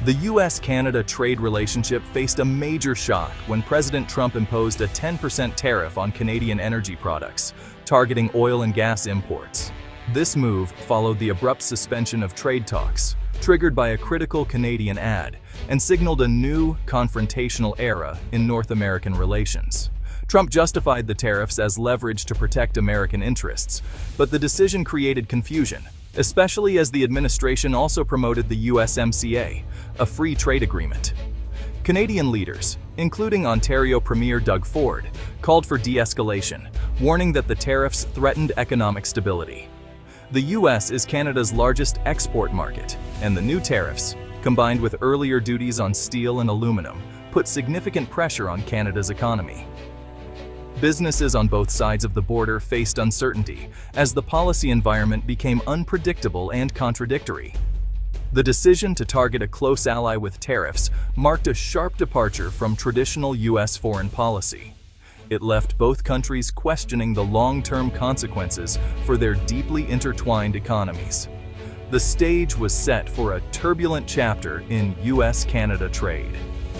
The US-Canada trade relationship faced a major shock when President Trump imposed a 10% tariff on Canadian energy products, targeting oil and gas imports. This move followed the abrupt suspension of trade talks, triggered by a critical Canadian ad, and signaled a new, confrontational era in North American relations. Trump justified the tariffs as leverage to protect American interests, but the decision created confusion, especially as the administration also promoted the USMCA, a free trade agreement. Canadian leaders, including Ontario Premier Doug Ford, called for de-escalation, warning that the tariffs threatened economic stability. The US is Canada's largest export market, and the new tariffs, combined with earlier duties on steel and aluminum, put significant pressure on Canada's economy. Businesses on both sides of the border faced uncertainty as the policy environment became unpredictable and contradictory. The decision to target a close ally with tariffs marked a sharp departure from traditional US foreign policy. It left both countries questioning the long-term consequences for their deeply intertwined economies. The stage was set for a turbulent chapter in US-Canada trade.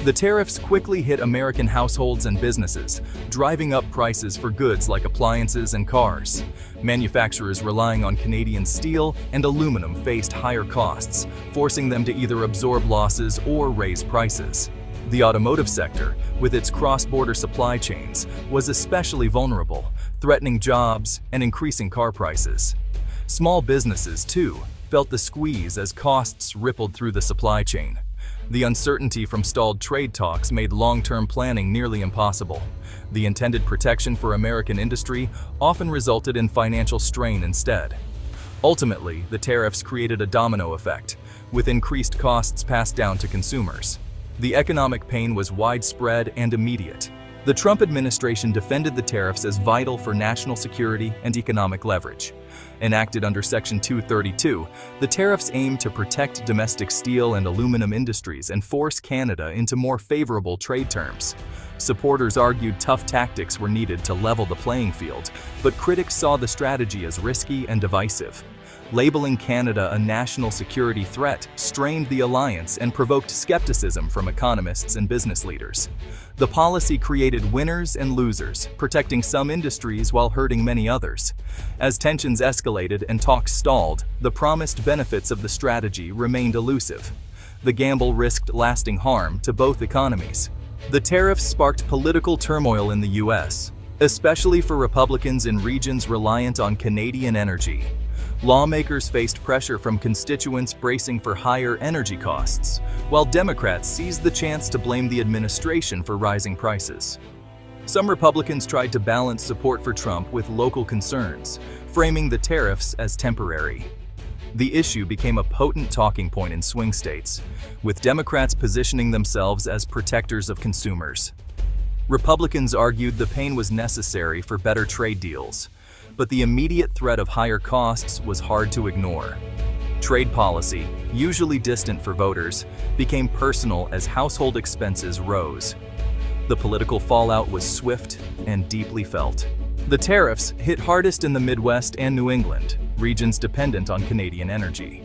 The tariffs quickly hit American households and businesses, driving up prices for goods like appliances and cars. Manufacturers relying on Canadian steel and aluminum faced higher costs, forcing them to either absorb losses or raise prices. The automotive sector, with its cross-border supply chains, was especially vulnerable, threatening jobs and increasing car prices. Small businesses, too, felt the squeeze as costs rippled through the supply chain. The uncertainty from stalled trade talks made long-term planning nearly impossible. The intended protection for American industry often resulted in financial strain instead. Ultimately, the tariffs created a domino effect, with increased costs passed down to consumers. The economic pain was widespread and immediate. The Trump administration defended the tariffs as vital for national security and economic leverage. Enacted under Section 232, the tariffs aimed to protect domestic steel and aluminum industries and force Canada into more favorable trade terms. Supporters argued tough tactics were needed to level the playing field, but critics saw the strategy as risky and divisive. Labeling Canada a national security threat strained the alliance and provoked skepticism from economists and business leaders. The policy created winners and losers, protecting some industries while hurting many others. As tensions escalated and talks stalled, the promised benefits of the strategy remained elusive. The gamble risked lasting harm to both economies. The tariffs sparked political turmoil in the US, especially for Republicans in regions reliant on Canadian energy. Lawmakers faced pressure from constituents bracing for higher energy costs, while Democrats seized the chance to blame the administration for rising prices. Some Republicans tried to balance support for Trump with local concerns, framing the tariffs as temporary. The issue became a potent talking point in swing states, with Democrats positioning themselves as protectors of consumers. Republicans argued the pain was necessary for better trade deals, but the immediate threat of higher costs was hard to ignore. Trade policy, usually distant for voters, became personal as household expenses rose. The political fallout was swift and deeply felt. The tariffs hit hardest in the Midwest and New England, regions dependent on Canadian energy.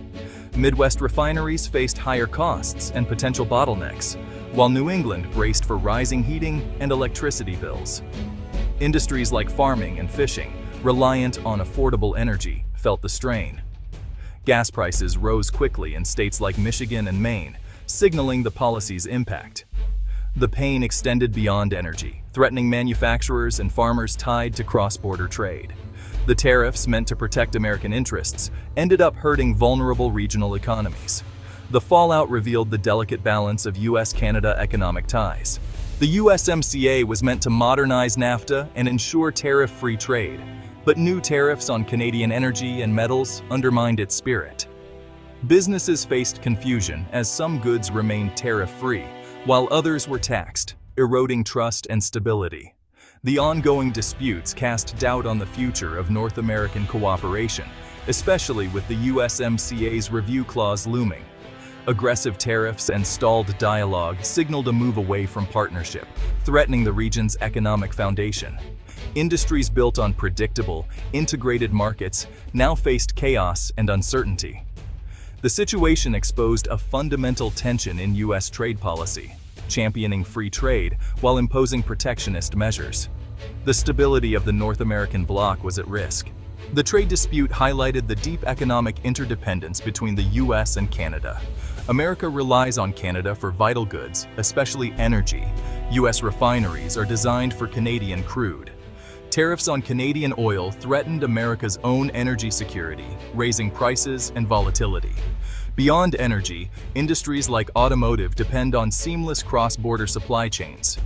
Midwest refineries faced higher costs and potential bottlenecks, while New England braced for rising heating and electricity bills. Industries like farming and fishing, reliant on affordable energy, felt the strain. Gas prices rose quickly in states like Michigan and Maine, signaling the policy's impact. The pain extended beyond energy, threatening manufacturers and farmers tied to cross-border trade. The tariffs, meant to protect American interests, ended up hurting vulnerable regional economies. The fallout revealed the delicate balance of US-Canada economic ties. The USMCA was meant to modernize NAFTA and ensure tariff-free trade, but new tariffs on Canadian energy and metals undermined its spirit. Businesses faced confusion as some goods remained tariff-free, while others were taxed, eroding trust and stability. The ongoing disputes cast doubt on the future of North American cooperation, especially with the USMCA's review clause looming. Aggressive tariffs and stalled dialogue signaled a move away from partnership, threatening the region's economic foundation. Industries built on predictable, integrated markets now faced chaos and uncertainty. The situation exposed a fundamental tension in U.S. trade policy, championing free trade while imposing protectionist measures. The stability of the North American bloc was at risk. The trade dispute highlighted the deep economic interdependence between the U.S. and Canada. America relies on Canada for vital goods, especially energy. U.S. refineries are designed for Canadian crude. Tariffs on Canadian oil threatened America's own energy security, raising prices and volatility. Beyond energy, industries like automotive depend on seamless cross-border supply chains.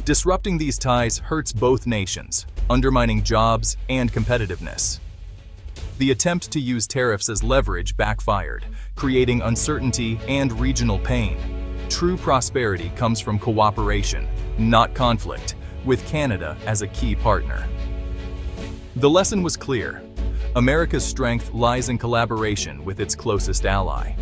Disrupting these ties hurts both nations, undermining jobs and competitiveness. The attempt to use tariffs as leverage backfired, creating uncertainty and regional pain. True prosperity comes from cooperation, not conflict, with Canada as a key partner. The lesson was clear. America's strength lies in collaboration with its closest ally.